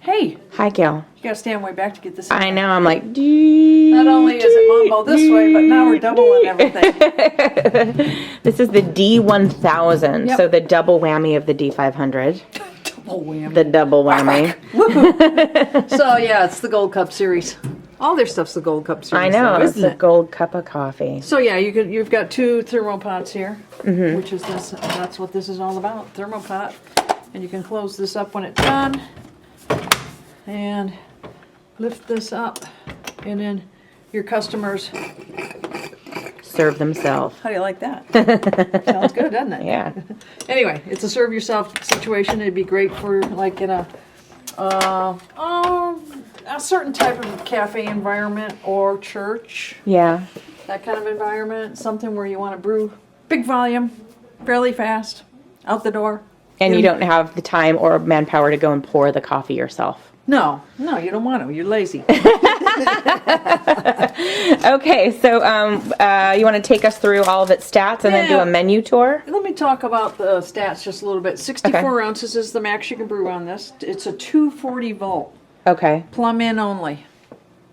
Hey. Hi, Gail. You gotta stand way back to get this. I know. I'm like. Not only is it mambo this way, but now we're doubling everything. This is the D1000, Yep. so the double whammy of the D500. Double whammy. The double whammy. So yeah, it's the Gold Cup series. All their stuff's the Gold Cup series. I know. though, It's isn't a it? gold cup of coffee. So yeah, you've got 2 thermopots here, which is this. That's what this is all about, thermopot. And you can close this up when it's done, and lift this up, and then your customers Serve themselves. How do you like that? Sounds good, doesn't it? Yeah. Anyway, it's a serve yourself situation. It'd be great for like in a certain type of cafe environment or church. Yeah. That kind of environment. Something where you want to brew big volume, fairly fast, out the door. And you don't have the time or manpower to go and pour the coffee yourself. No, you don't want to. You're lazy. Okay, so you want to take us through all of its stats and then do a menu tour? Let me talk about the stats just a little bit. 64 ounces is the max you can brew on this. It's a 240 volt. Okay. Plumb in only.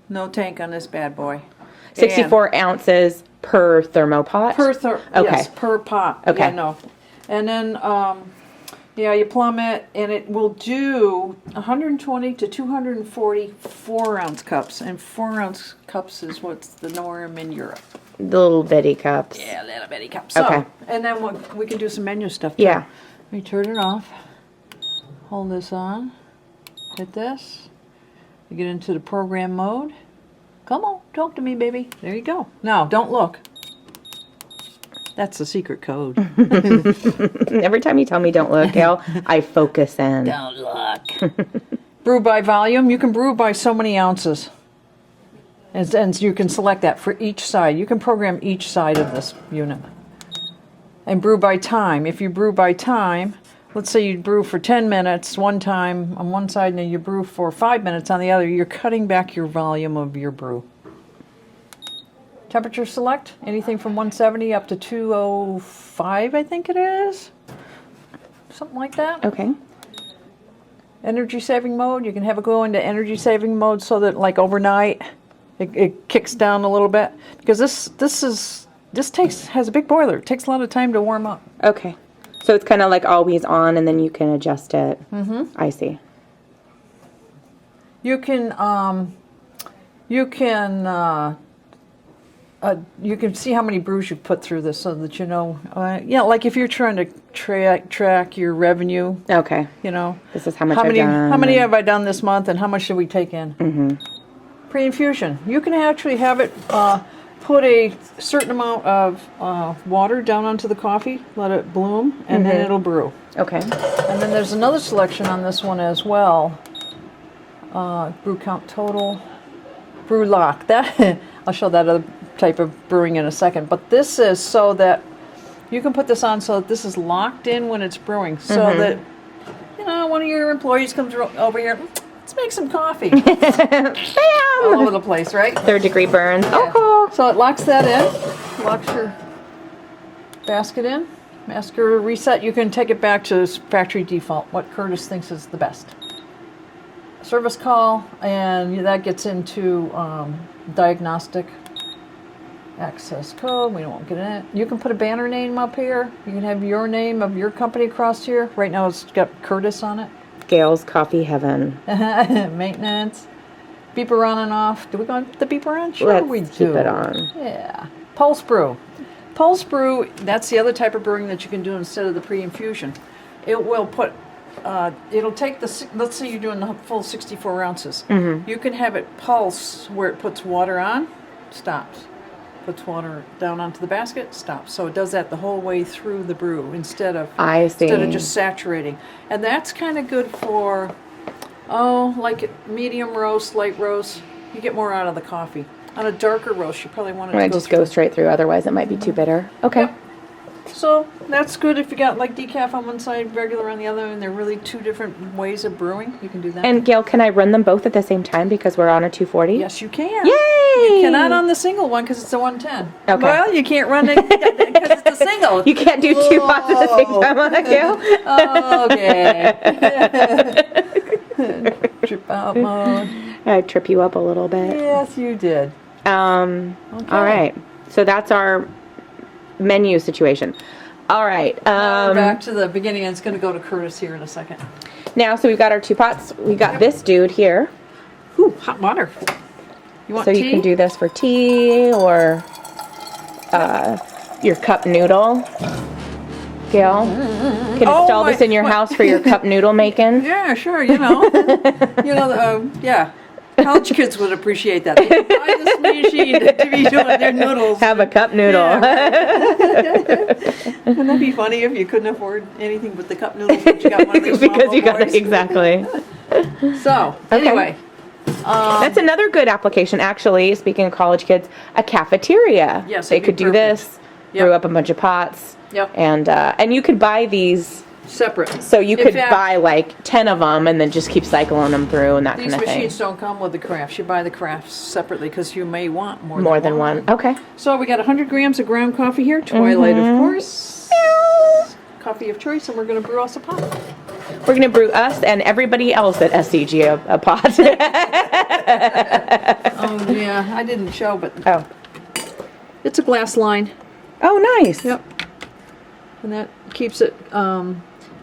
No tank on this bad boy. 64 ounces per thermopot? Yes, per pot. Okay. Yeah, no. And then, you plumb it, and it will do 120 to 240 4-ounce cups. And 4-ounce cups is what's the norm in Europe. The little bitty cups. Yeah, little bitty cups. So, Okay. and then we can do some menu stuff too. Yeah. Let me turn it off. Hold this on. Hit this. You get into the program mode. Come on, talk to me, baby. There you go. Now, don't look. That's the secret code. Every time you tell me don't look, Gail, I focus in. Don't look. Brew by volume. You can brew by so many ounces. And you can select that for each side. You can program each side of this unit. And brew by time. If you brew by time, let's say you brew for 10 minutes one time on one side and then you brew for 5 minutes on the other, you're cutting back your volume of your brew. Temperature select, anything from 170 up to 205, I think it is. Something like that. Okay. Energy saving mode, you can have it go into energy saving mode so that like overnight it kicks down a little bit. Because this has a big boiler. It takes a lot of time to warm up. Okay. So it's kind of like always on and then you can adjust it. Mm-hmm. I see. You can see how many brews you've put through this so that you know, like if you're trying to track your revenue. Okay. You know. This is how much I've done. How many have I done this month and how much should we take in? Mm-hmm. Pre-infusion. You can actually have it put a certain amount of water down onto the coffee, let it bloom, and then it'll brew. Okay. And then there's another selection on this one as well. Brew count total. Brew lock. That I'll show that other type of brewing in a second. But this is so that you can put this on so that this is locked in when it's brewing. So that, one of your employees comes over here, let's make some coffee. All over the place, right? 3rd degree burns. Yeah. Oh, cool. So it locks that in. Locks your basket in. Masker reset. You can take it back to factory default, what Curtis thinks is the best. Service call, and that gets into diagnostic access code. We don't get in it. You can put a banner name up here. You can have your name of your company across here. Right now it's got Curtis on it. Gail's Coffee Heaven. Maintenance. Beeper on and off. Do we want the beeper on? Sure, we do. Let's keep it on. Yeah. Pulse brew. Pulse brew, that's the other type of brewing that you can do instead of the pre-infusion. It will put, it'll take let's say you're doing the full 64 ounces. Mm-hmm. You can have it pulse where it puts water on, stops. Puts water down onto the basket, stops. So it does that the whole way through the brew instead of just saturating. And that's kind of good for, like medium roast, light roast. You get more out of the coffee. On a darker roast, you probably want it to go straight through. Otherwise, it might be too bitter. Okay. Yep. So that's good if you got like decaf on one side, regular on the other, and they're really 2 different ways of brewing. You can do that. And Gail, can I run them both at the same time because we're on a 240? Yes, you can. Yay! You cannot on the single one because it's a 110. Okay. Well, you can't run it because it's a single. You can't do 2 pots at the same time on that, Gail? Okay. stop mode. I trip you up a little bit. Yes, you did. All right. So that's our menu situation. All right. Now we're back to the beginning, and it's going to go to Curtis here in a second. Now, so we've got our 2 pots. We got this dude here. Ooh, hot water. You want So tea? you can do this for tea or your cup noodle. Gail, can install this in your house for your cup noodle making? Yeah, sure. You know, yeah. College kids would appreciate that. They could buy this machine to be doing their noodles. Have a cup noodle. Yeah, right. Wouldn't that be funny if you couldn't afford anything but the cup noodles, but you got one of these Because you got boys? exactly. So anyway, That's another good application, actually. Speaking of college kids, a cafeteria. Yes, they it'd be could do perfect. this. Yep. Brew up a bunch of pots. Yep. And you could buy these. separate. So you In could fact, buy like 10 of them and then just keep cycling them through and that these kind of thing. machines don't come with the crafts. You buy the crafts separately because you may want More than one. Okay. So we got 100 grams of ground coffee here. Twilight, of course. Coffee of choice, and we're going to brew us a pot. We're going to brew us and everybody else at SCG a pot. Oh, yeah. I didn't show, but Oh. it's a glass line. Oh, nice. Yep. And that keeps it,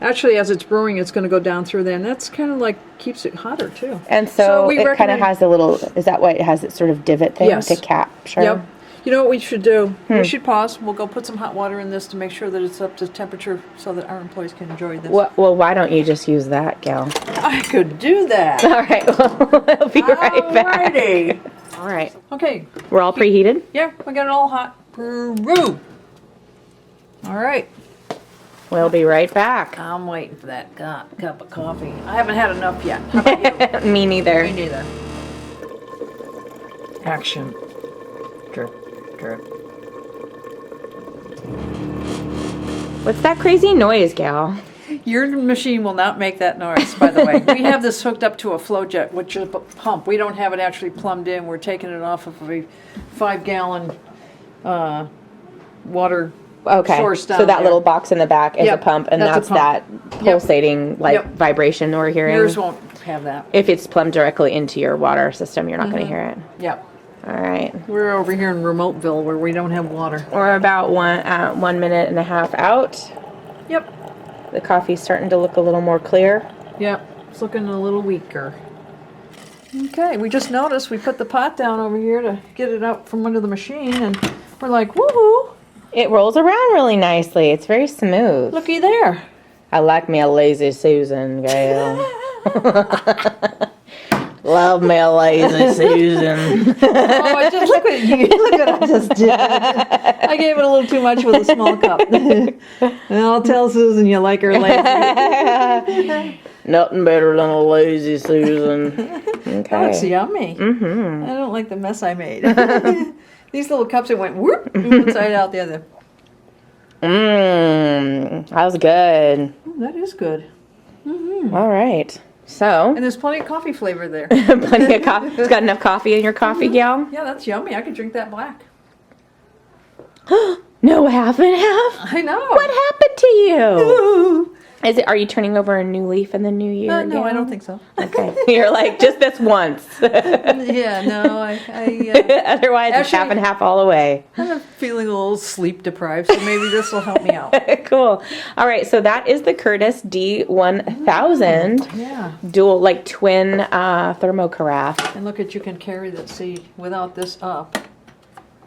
actually, as it's brewing, it's going to go down through there. And that's kind of like keeps it hotter, too. And so, we it kind of recommend- has a little, is that why it has its sort of divot thing Yes. to capture? Yep. You know what we should do? We should pause. We'll go put some hot water in this to make sure that it's up to temperature so that our employees can enjoy this. Well, why don't you just use that, Gail? I could do that. All right, well, we'll be right back. Alrighty. All right. Okay. We're all preheated? Yeah, we got it all hot. Brew. All right. We'll be right back. I'm waiting for that cup of coffee. I haven't had enough yet. How about you? Me neither. Me neither. Action. Drip, drip. What's that crazy noise, Gail? Your machine will not make that noise, by the way. We have this hooked up to a Flowjet, which is a pump. We don't have it actually plumbed in. We're taking it off of a 5-gallon water Okay, source down so that there. little box in the back is Yep, a pump, and that's that's a pump. that pulsating like Yep. vibration we're hearing. Yours won't have that. If it's plumbed directly into your water system, you're not going to hear it. Yep. All right. We're over here in Remoteville where we don't have water. We're about 1 minute and a half out. Yep. The coffee's starting to look a little more clear. Yep. It's looking a little weaker. Okay, we just noticed we put the pot down over here to get it out from under the machine, and we're like, woohoo! It rolls around really nicely. It's very smooth. Looky there. I like me a lazy Susan, Gail. Love me a lazy Susan. Oh, I just look at you. Look what I just did. I gave it a little too much with a small cup. And I'll tell Susan you like her lazy. Nothing better than a lazy Susan. That looks Okay. yummy. Mm-hmm. I don't like the mess I made. These little cups that went whoop, one side out the other. Mmm. That was good. Ooh, that is good. All right. So, And there's plenty of coffee flavor there. plenty of coffee. It's got enough coffee in your coffee, Gail? Yeah, that's yummy. I could drink that black. No half and half? I know. What happened to you? Are you turning over a new leaf in the new year? No, I Gail? don't think so. Okay. You're like, just this once. Yeah, no, Otherwise, it's half and half all the way. I'm feeling a little sleep deprived, so maybe this will help me out. Cool. All right, so that is the Curtis D1000 Yeah. dual, like twin thermo carafe. And look at, you can carry that, see, without this up.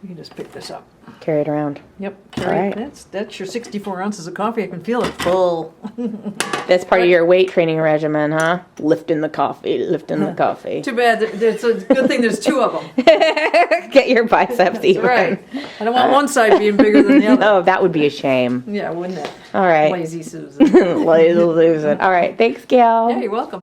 You can just pick this up. Carry it around. Yep, carry it. right. That's your 64 ounces of coffee. I can feel it full. That's part of your weight training regimen, huh? Lifting the coffee, lifting the coffee. Too bad. It's a good thing there's two of them. Get your biceps even. Right. I don't want one side being bigger than the other. Oh, that would be a shame. Yeah, wouldn't it? All right. Lazy Susan. Lazy Susan. All right. Thanks, Gail. Yeah, you're welcome.